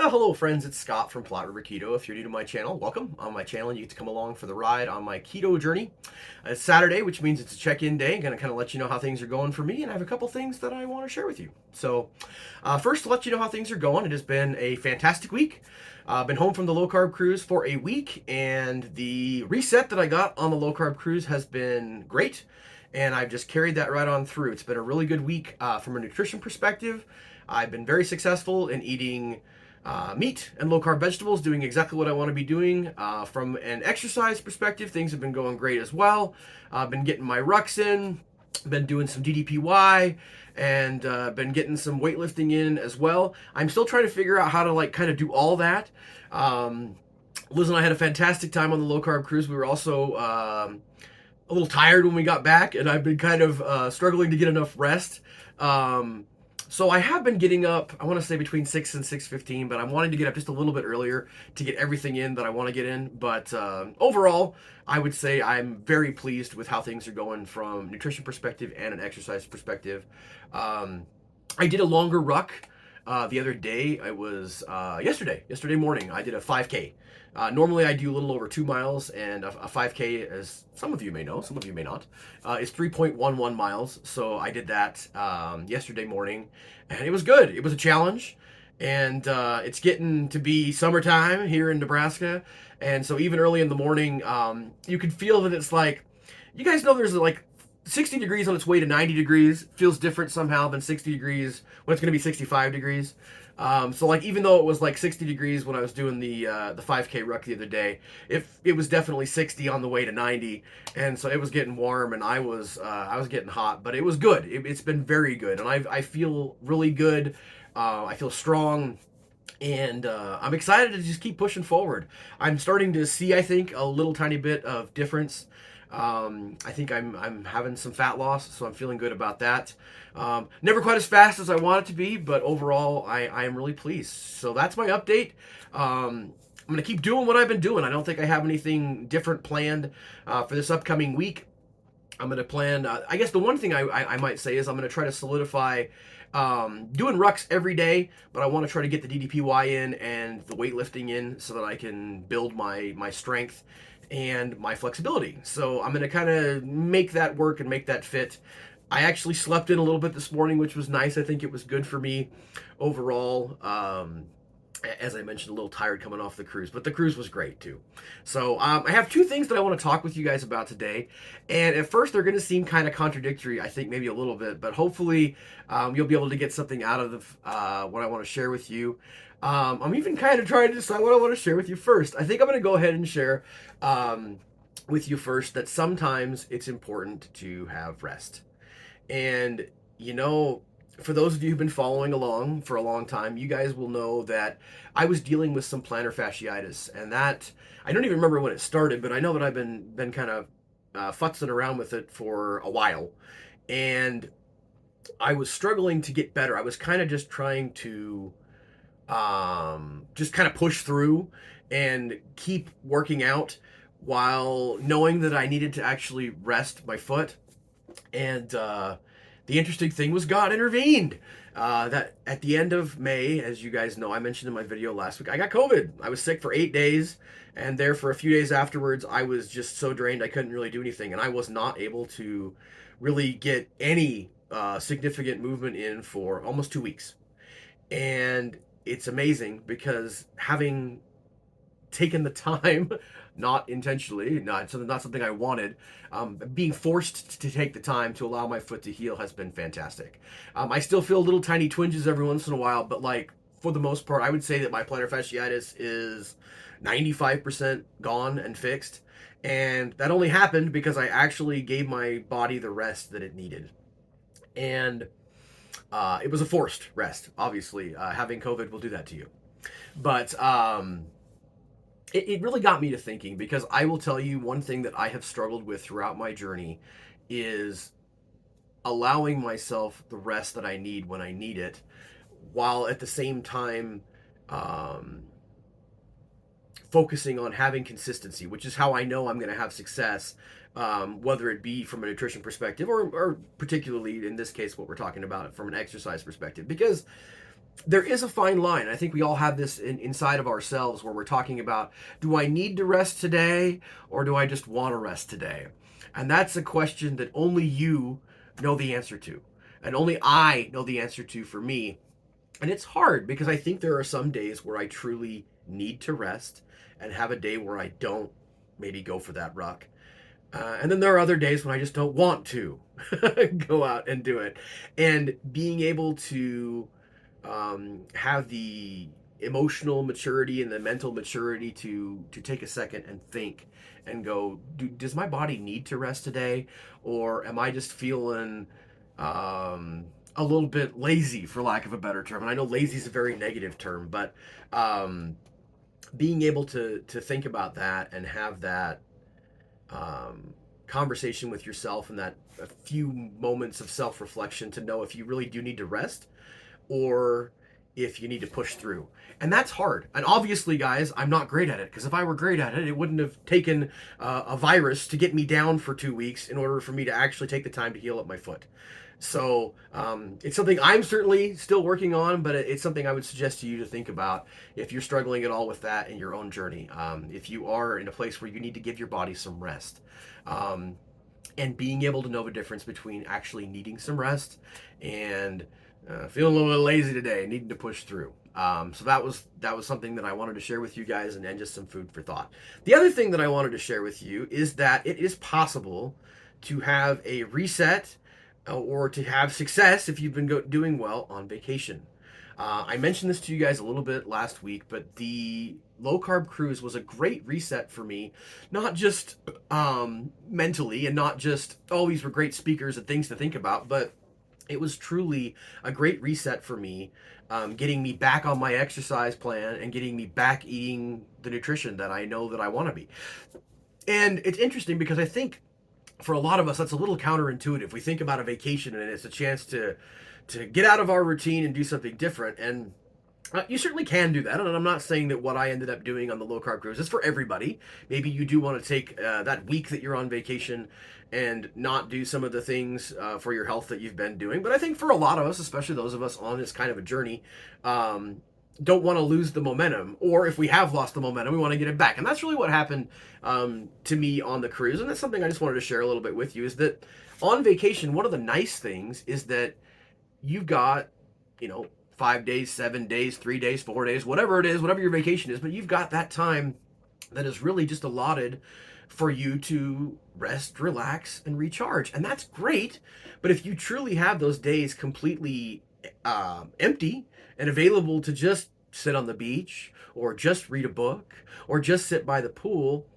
Hello friends, it's Scott from Flat River Keto. If you're new to my channel, welcome. On my channel, you get to come along for the ride on my keto journey. It's Saturday, which means it's a check-in day. I'm going to kind of let you know how things are going for me, and I have a couple things that I want to share with you. First, to let you know how things are going, it has been a fantastic week. I've been home from the low-carb cruise for a week, and the reset that I got on the low-carb cruise has been great, and I've just carried that right on through. It's been a really good week from a nutrition perspective. I've been very successful in eating meat and low-carb vegetables, doing exactly what I want to be doing. From an exercise perspective, things have been going great as well. I've been getting my rucks in, been doing some DDPY, and been getting some weightlifting in as well. I'm still trying to figure out how to kind of do all that. Liz and I had a fantastic time on the low-carb cruise. We were also a little tired when we got back, and I've been kind of struggling to get enough rest. So I have been getting up, I want to say between 6 and 6:15, but I'm wanting to get up just a little bit earlier to get everything in that I want to get in. But overall, I would say I'm very pleased with how things are going from a nutrition perspective and an exercise perspective. I did a longer ruck the other day. I was yesterday morning. I did a 5K. Normally I do a little over 2 miles, and a 5K, as some of you may know, some of you may not, is 3.11 miles. So I did that yesterday morning, and it was good. It was a challenge, and it's getting to be summertime here in Nebraska, and so even early in the morning, you can feel that it's like, you guys know there's 60 degrees on its way to 90 degrees. Feels different somehow than 60 degrees when it's going to be 65 degrees. Even though it was 60 degrees when I was doing the 5K ruck the other day, it was definitely 60 on the way to 90, and so it was getting warm, and I was getting hot, but it was good. It's been very good, and I feel really good. I feel strong, and I'm excited to just keep pushing forward. I'm starting to see, I think, a little tiny bit of difference. I think I'm having some fat loss, so I'm feeling good about that. Never quite as fast as I want it to be, but overall, I am really pleased. So that's my update. I'm going to keep doing what I've been doing. I don't think I have anything different planned for this upcoming week. I'm going to plan, I guess the one thing I might say is I'm going to try to solidify doing rucks every day, but I want to try to get the DDPY in and the weightlifting in so that I can build my strength and my flexibility. So I'm going to kind of make that work and make that fit. I actually slept in a little bit this morning, which was nice. I think it was good for me overall. As I mentioned, a little tired coming off the cruise, but the cruise was great too. So I have two things that I want to talk with you guys about today. And at first they're going to seem kind of contradictory, I think maybe a little bit, but hopefully you'll be able to get something out of what I want to share with you. I'm even kind of trying to decide what I want to share with you first. I think I'm going to go ahead and share with you first that sometimes it's important to have rest. And, for those of you who've been following along for a long time, you guys will know that I was dealing with some plantar fasciitis, and that, I don't even remember when it started, but I know that I've been kind of futzing around with it for a while, and I was struggling to get better. I was kind of just trying to just kind of push through and keep working out while knowing that I needed to actually rest my foot. And the interesting thing was God intervened. That at the end of May, as you guys know, I mentioned in my video last week, I got COVID. I was sick for 8 days, and there for a few days afterwards, I was just so drained I couldn't really do anything, and I was not able to really get any significant movement in for almost 2 weeks. And it's amazing because having taken the time, not intentionally, not something I wanted, being forced to take the time to allow my foot to heal has been fantastic. I still feel little tiny twinges every once in a while, but for the most part, I would say that my plantar fasciitis is 95% gone and fixed. And that only happened because I actually gave my body the rest that it needed. And it was a forced rest, obviously. Having COVID will do that to you. But it really got me to thinking, because I will tell you one thing that I have struggled with throughout my journey is allowing myself the rest that I need when I need it, while at the same time focusing on having consistency, which is how I know I'm going to have success, whether it be from a nutrition perspective or particularly in this case what we're talking about from an exercise perspective. Because there is a fine line. I think we all have this inside of ourselves where we're talking about, do I need to rest today or do I just want to rest today? And that's a question that only you know the answer to. And only I know the answer to for me. And it's hard because I think there are some days where I truly need to rest and have a day where I don't maybe go for that ruck. And then there are other days when I just don't want to go out and do it. And being able to have the emotional maturity and the mental maturity to take a second and think and go, does my body need to rest today, or am I just feeling a little bit lazy, for lack of a better term? And I know lazy is a very negative term, but being able to think about that and have that conversation with yourself and that a few moments of self-reflection to know if you really do need to rest or if you need to push through. And that's hard. And obviously, guys, I'm not great at it, because if I were great at it, it wouldn't have taken a virus to get me down for 2 weeks in order for me to actually take the time to heal up my foot. So it's something I'm certainly still working on, but it's something I would suggest to you to think about if you're struggling at all with that in your own journey. If you are in a place where you need to give your body some rest. And being able to know the difference between actually needing some rest and feeling a little bit lazy today, needing to push through. So that was something that I wanted to share with you guys, and just some food for thought. The other thing that I wanted to share with you is that it is possible to have a reset or to have success if you've been doing well on vacation. I mentioned this to you guys a little bit last week, but the low carb cruise was a great reset for me, not just mentally and not just, oh, these were great speakers and things to think about, but it was truly a great reset for me, getting me back on my exercise plan and getting me back eating the nutrition that I know that I want to be. And it's interesting because I think for a lot of us, that's a little counterintuitive. We think about a vacation and it's a chance to get out of our routine and do something different. And you certainly can do that. And I'm not saying that what I ended up doing on the low carb cruise is for everybody. Maybe you do want to take that week that you're on vacation and not do some of the things for your health that you've been doing. But I think for a lot of us, especially those of us on this kind of a journey, don't want to lose the momentum, or if we have lost the momentum, we want to get it back. And that's really what happened to me on the cruise. And that's something I just wanted to share a little bit with you, is that on vacation, one of the nice things is that you've got, 5 days, 7 days, 3 days, 4 days, whatever it is, whatever your vacation is, but you've got that time that is really just allotted for you to rest, relax, and recharge. And that's great. But if you truly have those days completely empty and available to just sit on the beach or just read a book or just sit by the pool,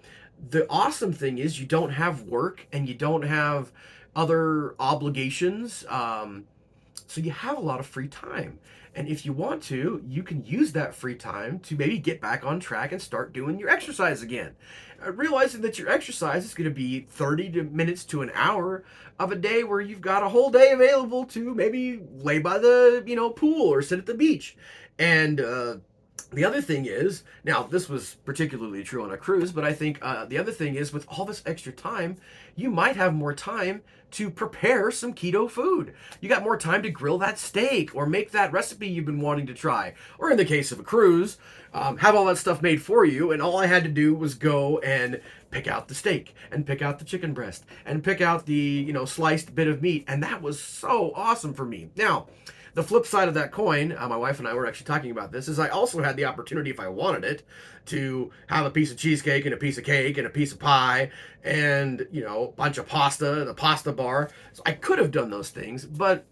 the awesome thing is you don't have work and you don't have other obligations. So you have a lot of free time. And if you want to, you can use that free time to maybe get back on track and start doing your exercise again. Realizing that your exercise is going to be 30 minutes to an hour of a day where you've got a whole day available to maybe lay by the pool or sit at the beach. And the other thing is, now this was particularly true on a cruise, but I think the other thing is, with all this extra time, you might have more time to prepare some keto food. You got more time to grill that steak or make that recipe you've been wanting to try. Or in the case of a cruise, have all that stuff made for you, and all I had to do was go and pick out the steak and pick out the chicken breast and pick out the sliced bit of meat, and that was so awesome for me. Now, the flip side of that coin, my wife and I were actually talking about this, is I also had the opportunity, if I wanted it, to have a piece of cheesecake and a piece of cake and a piece of pie and, a bunch of pasta, the pasta bar. So I could have done those things, but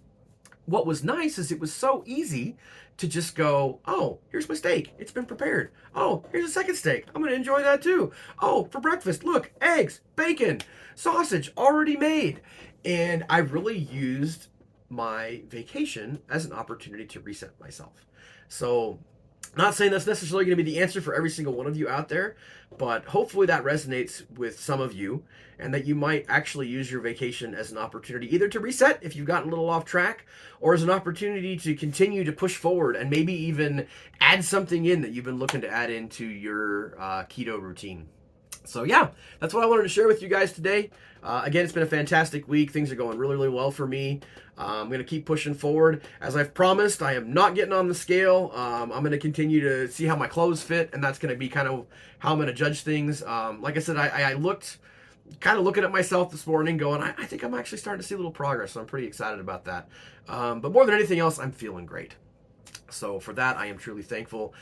what was nice is it was so easy to just go, oh, here's my steak. It's been prepared. Oh, here's a second steak. I'm going to enjoy that too. Oh, for breakfast, look, eggs, bacon, sausage, already made. And I really used my vacation as an opportunity to reset myself. So, not saying that's necessarily going to be the answer for every single one of you out there, but hopefully that resonates with some of you, and that you might actually use your vacation as an opportunity either to reset if you've gotten a little off track, or as an opportunity to continue to push forward and maybe even add something in that you've been looking to add into your keto routine. So yeah, that's what I wanted to share with you guys today. Again, it's been a fantastic week. Things are going really, really well for me. I'm going to keep pushing forward. As I've promised, I am not getting on the scale. I'm going to continue to see how my clothes fit, and that's going to be kind of how I'm going to judge things. Like I said, I looked, kind of looking at myself this morning going, I think I'm actually starting to see a little progress, so I'm pretty excited about that. But more than anything else, I'm feeling great. So for that, I am truly thankful.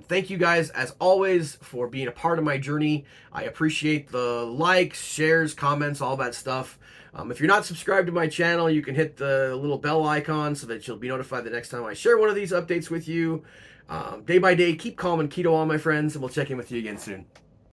Thank you guys, as always, for being a part of my journey. I appreciate the likes, shares, comments, all that stuff. If you're not subscribed to my channel, you can hit the little bell icon so that you'll be notified the next time I share one of these updates with you. Day by day, keep calm and keto on, my friends, and we'll check in with you again soon.